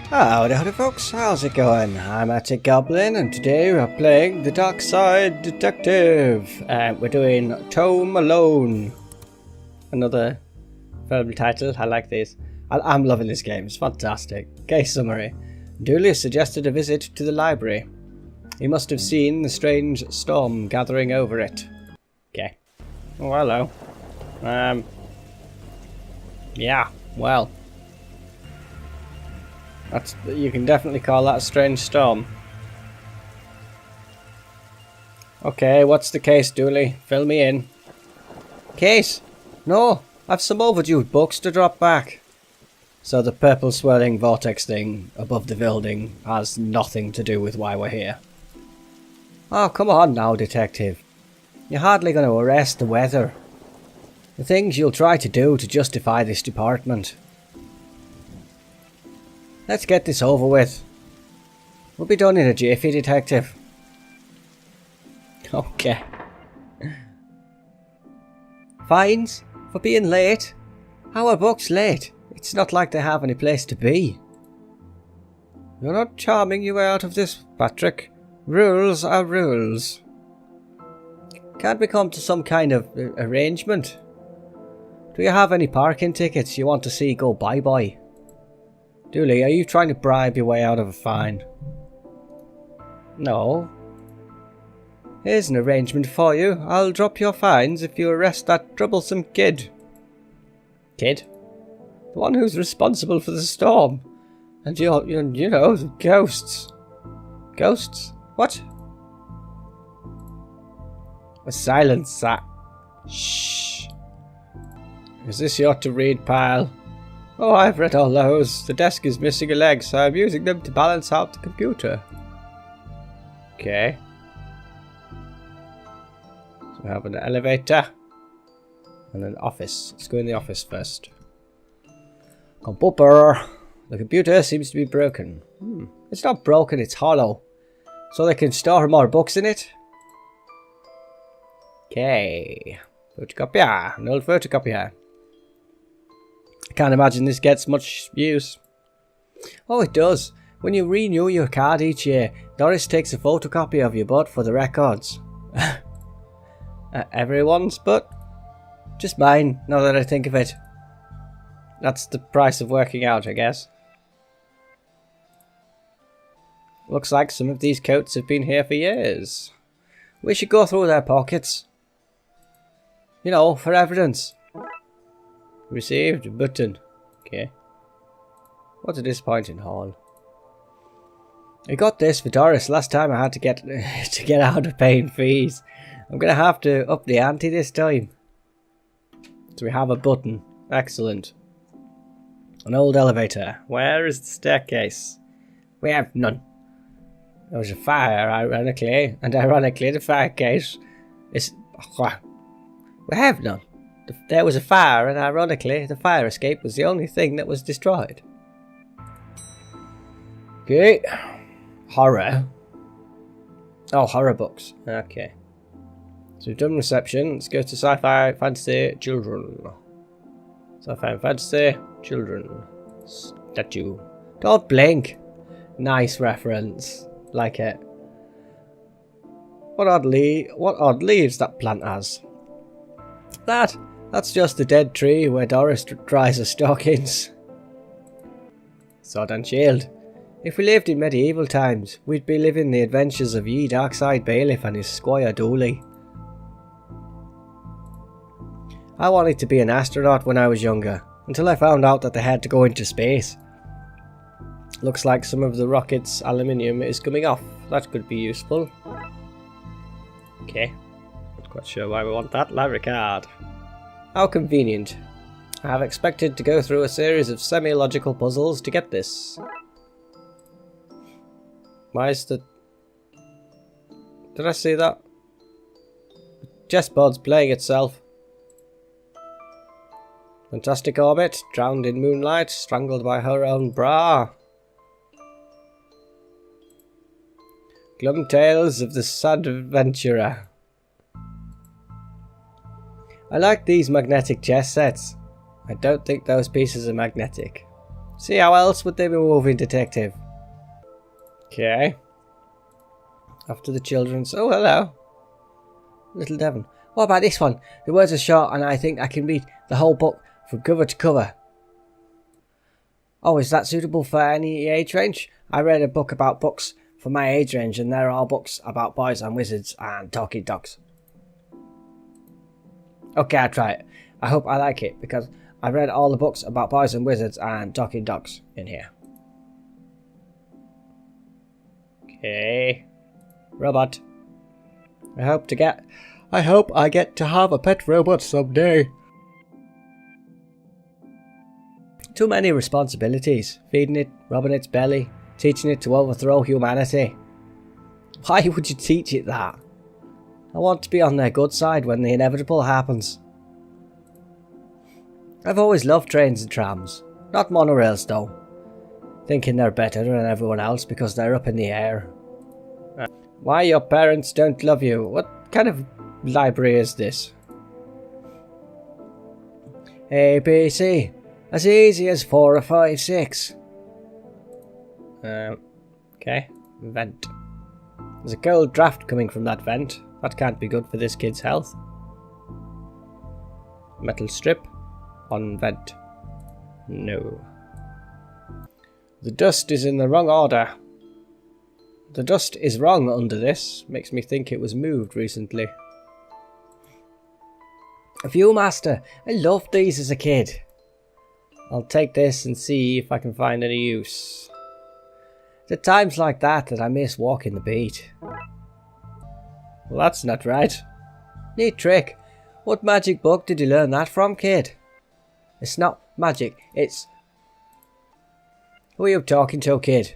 Howdy folks, how's it going? I'm Atticgoblin and today we're playing the Darkside Detective. We're doing Tome Alone. Another film title, I like these. I'm loving this game, it's fantastic. Case summary. Dooley suggested a visit to the library. He must have seen the strange storm gathering over it. Okay. Oh, hello. Yeah, well. You can definitely call that a strange storm. Okay, what's the case, Dooley? Fill me in. Case? No, I've some overdue books to drop back. So the purple swirling vortex thing above the building has nothing to do with why we're here. Oh, come on now, detective. You're hardly going to arrest the weather. The things you'll try to do to justify this department. Let's get this over with. We'll be done in a jiffy, detective. Okay. Fines? For being late? How are books late? It's not like they have any place to be. You're not charming your way out of this, Patrick. Rules are rules. Can't we come to some kind of arrangement? Do you have any parking tickets you want to see go bye-bye? Dooley, are you trying to bribe your way out of a fine? No. Here's an arrangement for you. I'll drop your fines if you arrest that troublesome kid. Kid? The one who's responsible for the storm. And you know, the ghosts. Ghosts? What? A silence, sir. Shh. Is this your to read, pal? Oh, I've read all those. The desk is missing a leg, so I'm using them to balance out the computer. Okay. So we have an elevator. And an office. Let's go in the office first. Computer. The computer seems to be broken. It's not broken, it's hollow. So they can store more books in it? Okay. Photocopier. An old photocopier. Can't imagine this gets much use. Oh, it does. When you renew your card each year, Doris takes a photocopy of your butt for the records. Everyone's butt? Just mine, now that I think of it. That's the price of working out, I guess. Looks like some of these coats have been here for years. We should go through their pockets. You know, for evidence. Received button. Okay. What a disappointing haul. I got this for Doris last time I had to get out of paying fees. I'm gonna have to up the ante this time. So we have a button. Excellent. An old elevator. Where is the staircase? We have none. There was a fire, ironically, and ironically the fireplace is... We have none. There was a fire, and ironically, the fire escape was the only thing that was destroyed. Okay. Horror. Oh, horror books. Okay. So we've done reception. Let's go to sci-fi, fantasy, children. Sci-fi and fantasy, children. Statue. Don't blink. Nice reference. Like it. What odd leaves that plant has. That's just the dead tree where Doris dries her stockings. Sword and shield. If we lived in medieval times, we'd be living the adventures of ye Darkside Bailiff and his squire Dooley. I wanted to be an astronaut when I was younger, until I found out that they had to go into space. Looks like some of the rocket's aluminium is coming off. That could be useful. Okay. Not quite sure why we want that. Library card. How convenient. I have expected to go through a series of semi-logical puzzles to get this. Why is the... Did I see that? The chessboard's playing itself. Fantastic orbit, drowned in moonlight, strangled by her own bra. Glum tales of the sad adventurer. I like these magnetic chess sets. I don't think those pieces are magnetic. See, how else would they be moving, detective? Okay. After the children's... Oh, hello. Little Devon. What about this one? The words are short and I think I can read the whole book from cover to cover. Oh, is that suitable for any age range? I read a book about books for my age range and there are books about boys and wizards and talking dogs. Okay, I'll try it. I hope I like it because I read all the books about boys and wizards and talking dogs in here. Okay. Robot. I hope I get to have a pet robot someday. Too many responsibilities. Feeding it, rubbing its belly, teaching it to overthrow humanity. Why would you teach it that? I want to be on their good side when the inevitable happens. I've always loved trains and trams. Not monorails though. Thinking they're better than everyone else because they're up in the air. Why your parents don't love you? What kind of library is this? A, B, C. As easy as 4 or 5, 6. Okay. Vent. There's a cold draft coming from that vent. That can't be good for this kid's health. Metal strip. On vent. No. The dust is in the wrong order. The dust is wrong under this. Makes me think it was moved recently. A Viewmaster. I loved these as a kid. I'll take this and see if I can find any use. It's at times like that I miss walking the beat. Well, that's not right. Neat trick. What magic book did you learn that from, kid? It's not magic, it's... Who are you talking to, kid?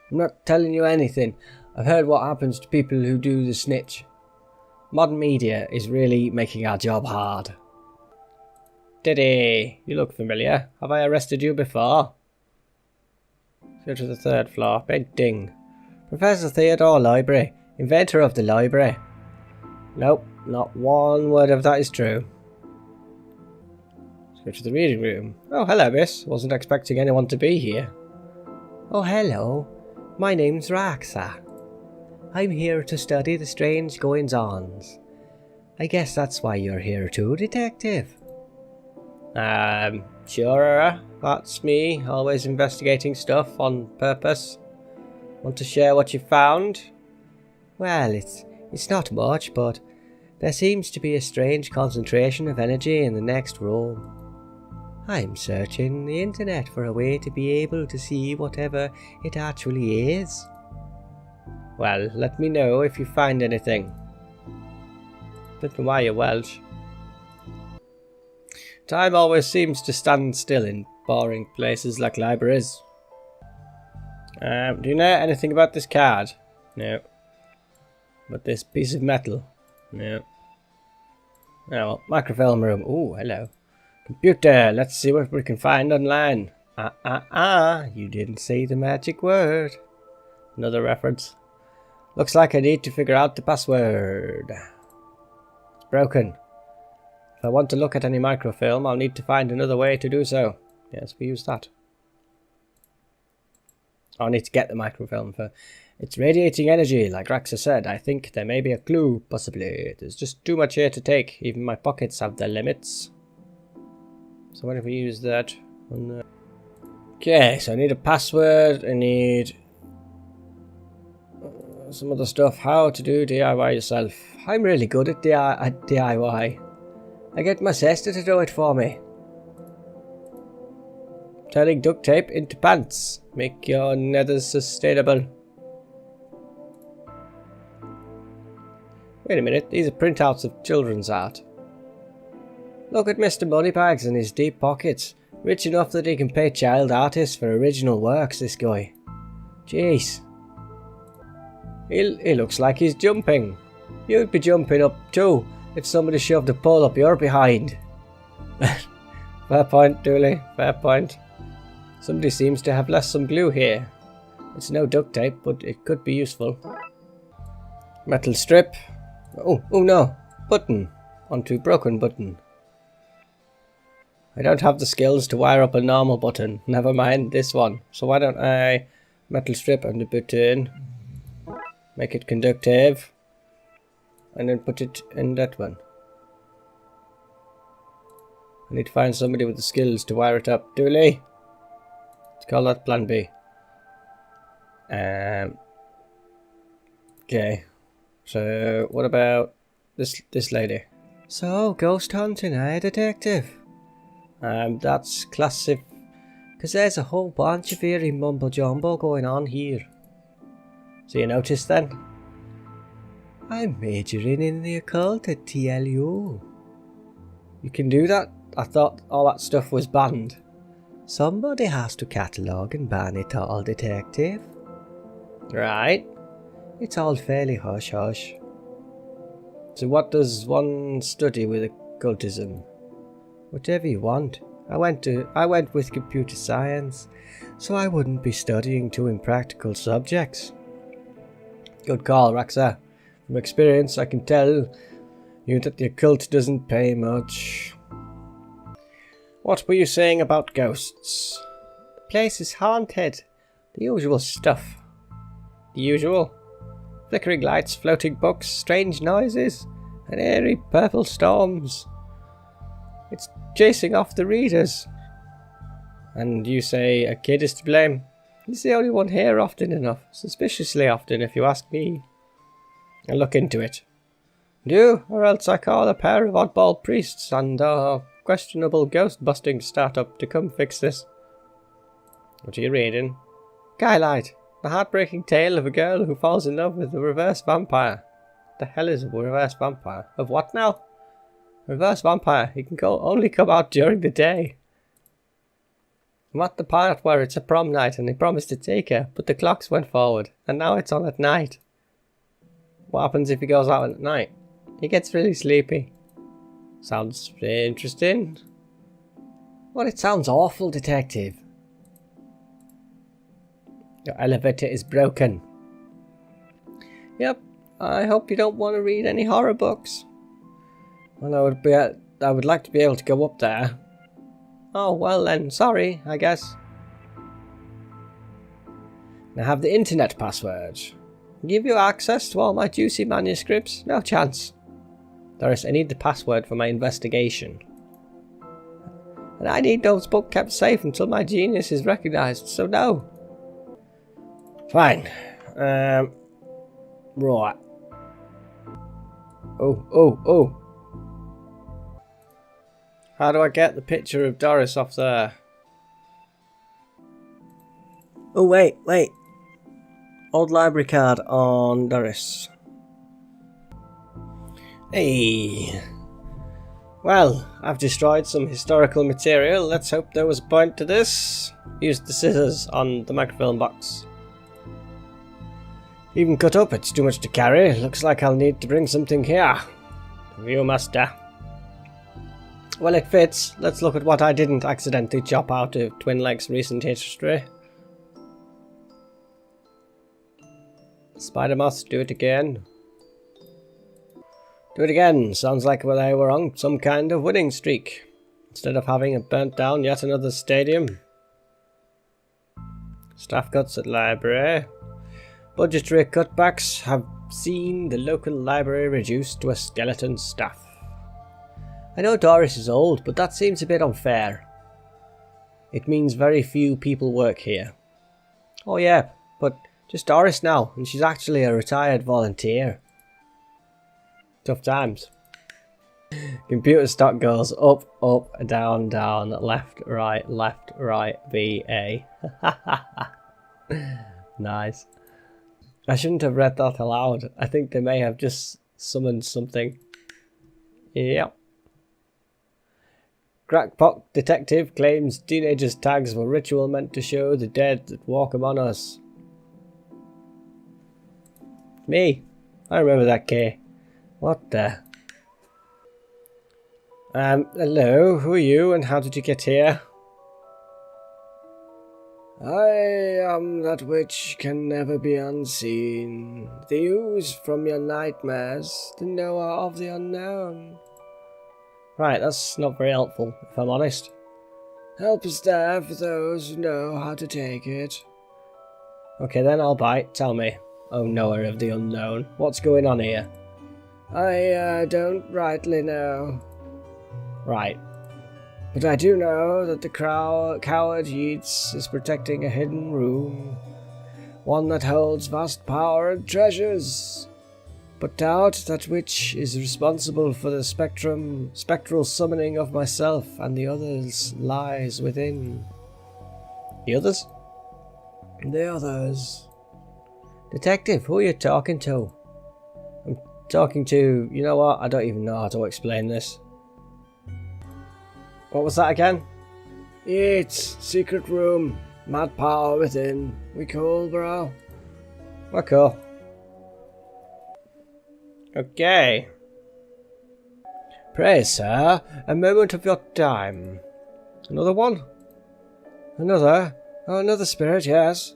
I'm not telling you anything. I've heard what happens to people who do the snitch. Modern media is really making our job hard. Diddy, you look familiar. Have I arrested you before? Go to the 3rd floor. Big ding. Professor Theodore Library, inventor of the library. Nope, not one word of that is true. Let's go to the reading room. Oh, hello, miss. Wasn't expecting anyone to be here. Oh, hello. My name's Raxa. I'm here to study the strange goings-ons. I guess that's why you're here too, detective. Sure, that's me, always investigating stuff on purpose. Want to share what you found? Well, it's not much, but there seems to be a strange concentration of energy in the next room. I'm searching the internet for a way to be able to see whatever it actually is. Well, let me know if you find anything. Don't know why you're Welsh. Time always seems to stand still in boring places like libraries. Do you know anything about this card? No. But this piece of metal? No. Oh, well, microfilm room. Oh, hello. Computer, let's see what we can find online. You didn't say the magic word. Another reference. Looks like I need to figure out the password. It's broken. If I want to look at any microfilm, I'll need to find another way to do so. Yes, we use that. I'll need to get the microfilm for... It's radiating energy, like Raxa said. I think there may be a clue, possibly. There's just too much here to take. Even my pockets have their limits. So what if we use that? Okay, so I need a password. I need... some other stuff. How to do DIY yourself. I'm really good at DIY. I get my sister to do it for me. Turning duct tape into pants. Make your nethers sustainable. Wait a minute, these are printouts of children's art. Look at Mr. Moneybags and his deep pockets. Rich enough that he can pay child artists for original works, this guy. Jeez. He looks like he's jumping. You'd be jumping up too if somebody shoved a pole up your behind. Fair point, Dooley. Fair point. Somebody seems to have left some glue here. It's no duct tape, but it could be useful. Metal strip. Oh no. Button. Onto broken button. I don't have the skills to wire up a normal button. Never mind this one. So why don't I metal strip on the button, make it conductive, and then put it in that one. I need to find somebody with the skills to wire it up. Dooley? Let's call that plan B. Okay. So what about this lady? So ghost hunting, eh, detective? That's classic. Because there's a whole bunch of eerie mumbo jumbo going on here. So you noticed then? I'm majoring in the occult at TLU. You can do that? I thought all that stuff was banned. Somebody has to catalogue and ban it all, detective. Right. It's all fairly hush-hush. So what does one study with occultism? Whatever you want. I went with computer science, so I wouldn't be studying too impractical subjects. Good call, Raxa. From experience, I can tell you that the occult doesn't pay much. What were you saying about ghosts? The place is haunted. The usual stuff. The usual? Flickering lights, floating books, strange noises, and airy purple storms. It's chasing off the readers. And you say a kid is to blame? He's the only one here often enough. Suspiciously often, if you ask me. I'll look into it. Do, or else I call a pair of oddball priests and a questionable ghost-busting startup to come fix this. What are you reading? Skylight. The heartbreaking tale of a girl who falls in love with a reverse vampire. The hell is a reverse vampire? Of what now? Reverse vampire. He can only come out during the day. I'm at the part where it's a prom night and he promised to take her, but the clocks went forward, and now it's on at night. What happens if he goes out at night? He gets really sleepy. Sounds interesting. Well, it sounds awful, detective. Your elevator is broken. Yep, I hope you don't want to read any horror books. Well, I would like to be able to go up there. Oh, well then, sorry, I guess. I have the internet password. Give you access to all my juicy manuscripts? No chance. Doris, I need the password for my investigation. And I need those books kept safe until my genius is recognised, so no. Fine. Right. Oh. How do I get the picture of Doris off there? Oh, wait. Old library card on Doris. Hey. Well, I've destroyed some historical material. Let's hope there was a point to this. Used the scissors on the microfilm box. Even cut up, it's too much to carry. Looks like I'll need to bring something here. Viewmaster. Well, it fits. Let's look at what I didn't accidentally chop out of Twin Lakes' recent history. Spider moths, do it again. Do it again. Sounds like they were on some kind of winning streak. Instead of having it burnt down yet another stadium. Staff cuts at library. Budgetary cutbacks have seen the local library reduced to a skeleton staff. I know Doris is old, but that seems a bit unfair. It means very few people work here. Oh yeah, but just Doris now, and she's actually a retired volunteer. Tough times. Computer stock goes up, down, left, right, VA. Nice. I shouldn't have read that aloud. I think they may have just summoned something. Yep. Crackpot detective claims teenagers' tags were ritual meant to show the dead that walk among us. Me. I remember that K. What the? Hello, who are you and how did you get here? I am that which can never be unseen, the ooze from your nightmares, the knower of the unknown. Right, that's not very helpful, if I'm honest. Help is there for those who know how to take it. Okay, then I'll bite. Tell me, oh knower of the unknown, what's going on here? I don't rightly know. Right. But I do know that the coward Yeats is protecting a hidden room. One that holds vast power and treasures. But doubt that which is responsible for the spectral summoning of myself and the others lies within. The others? The others. Detective, who are you talking to? I'm talking to... You know what? I don't even know how to explain this. What was that again? It's secret room. Mad power within. We cool, bro? We're cool. Okay. Pray, sir, a moment of your time. Another one? Another? Oh, another spirit, yes.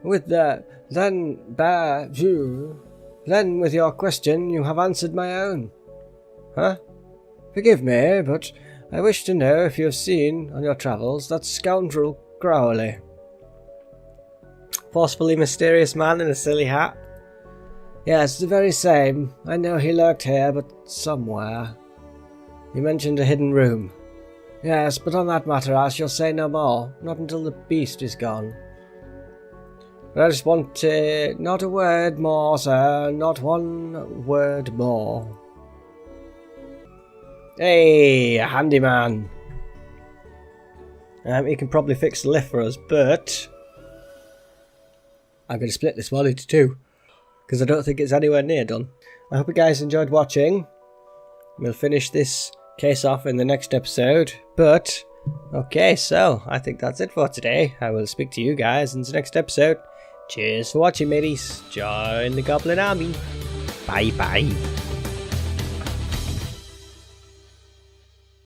With the... Then with your question, you have answered my own. Huh? Forgive me, but I wish to know if you have seen, on your travels, that scoundrel Crowley. Forcefully mysterious man in a silly hat? Yes, the very same. I know he lurked here, but somewhere. You mentioned a hidden room. Yes, but on that matter I shall say no more, not until the beast is gone. But I just want not a word more, sir, not one word more. Hey, a handyman. He can probably fix the lift for us, but I'm going to split this one into two, because I don't think it's anywhere near done. I hope you guys enjoyed watching. We'll finish this case off in the next episode, but okay, so I think that's it for today. I will speak to you guys in the next episode. Cheers for watching, mateys. Join the Goblin Army. Bye bye.